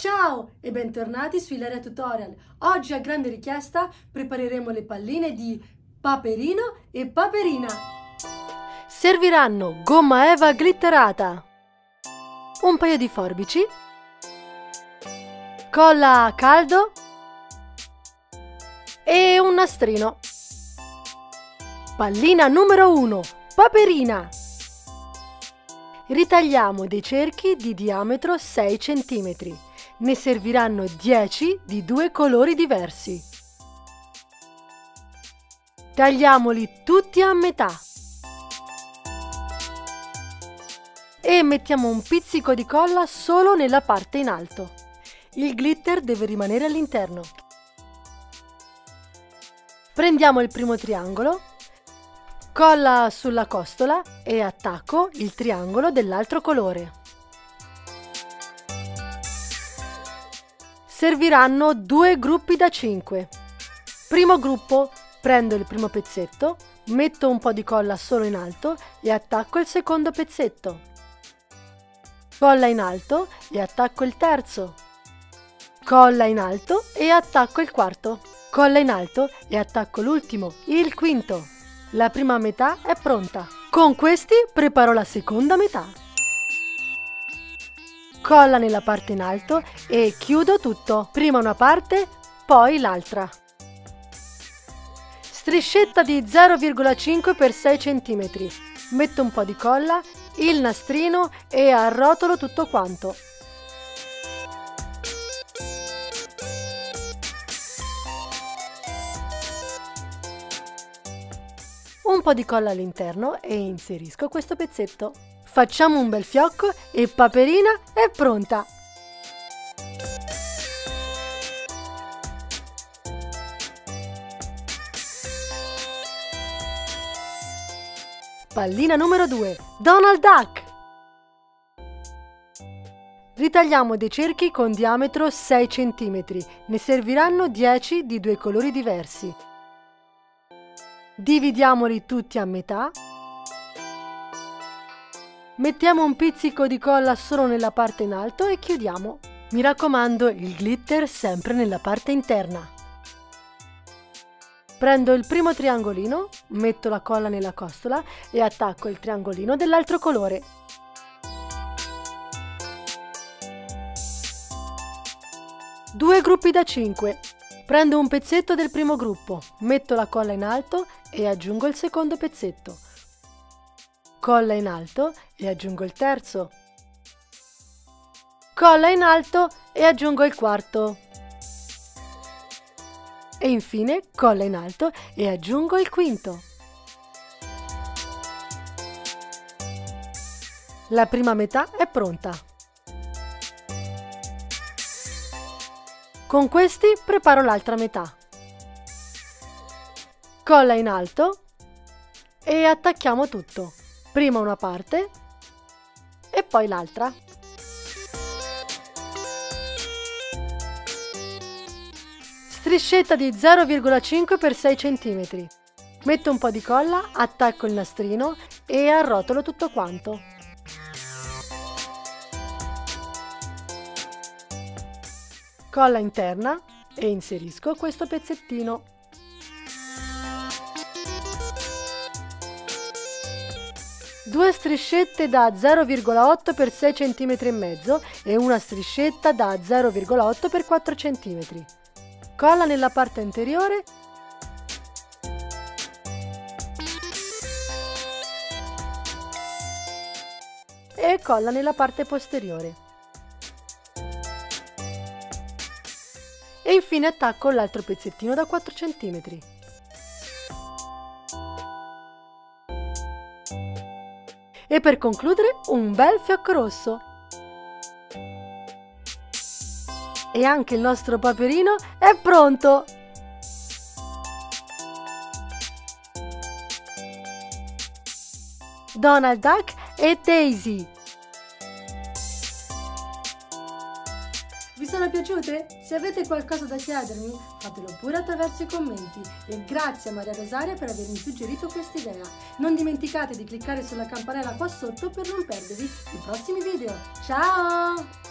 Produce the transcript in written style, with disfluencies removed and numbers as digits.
Ciao e bentornati su Ilaria Tutorial. Oggi a grande richiesta prepareremo le palline di Paperino e Paperina. Serviranno gomma eva glitterata, un paio di forbici, colla a caldo e un nastrino. Pallina numero 1, Paperina. Ritagliamo dei cerchi di diametro 6 cm. Ne serviranno 10 di due colori diversi. Tagliamoli tutti a metà. E mettiamo un pizzico di colla solo nella parte in alto. Il glitter deve rimanere all'interno. Prendiamo il primo triangolo, colla sulla costola e attacco il triangolo dell'altro colore. Serviranno due gruppi da 5. Primo gruppo, prendo il primo pezzetto, metto un po' di colla solo in alto e attacco il secondo pezzetto. Colla in alto e attacco il terzo. Colla in alto e attacco il quarto. Colla in alto e attacco l'ultimo, il quinto. La prima metà è pronta. Con questi preparo la seconda metà. Colla nella parte in alto e chiudo tutto. Prima una parte, poi l'altra. Striscetta di 0,5 x 6 cm. Metto un po' di colla, il nastrino e arrotolo tutto quanto. Un po' di colla all'interno e inserisco questo pezzetto. Facciamo un bel fiocco e Paperina è pronta! Pallina numero 2, Donald Duck! Ritagliamo dei cerchi con diametro 6 cm. Ne serviranno 10 di due colori diversi. Dividiamoli tutti a metà. Mettiamo un pizzico di colla solo nella parte in alto e chiudiamo. Mi raccomando, il glitter sempre nella parte interna. Prendo il primo triangolino, metto la colla nella costola e attacco il triangolino dell'altro colore. Due gruppi da 5. Prendo un pezzetto del primo gruppo, metto la colla in alto e aggiungo il secondo pezzetto. Colla in alto e aggiungo il terzo. Colla in alto e aggiungo il quarto. E infine colla in alto e aggiungo il quinto. La prima metà è pronta. Con questi preparo l'altra metà. Colla in alto e attacchiamo tutto. Prima una parte e poi l'altra. Striscetta di 0,5 x 6 cm. Metto un po' di colla, attacco il nastrino e arrotolo tutto quanto. Colla interna e inserisco questo pezzettino. Due striscette da 0,8 x 6 cm e mezzo e una striscetta da 0,8 x 4 cm. Colla nella parte anteriore e colla nella parte posteriore. E infine attacco l'altro pezzettino da 4 cm. E per concludere un bel fiocco rosso. E anche il nostro Paperino è pronto! Donald Duck e Daisy. Vi sono piaciute? Se avete qualcosa da chiedermi, fatelo pure attraverso i commenti. E grazie a Maria Rosaria per avermi suggerito questa idea. Non dimenticate di cliccare sulla campanella qua sotto per non perdervi i prossimi video. Ciao!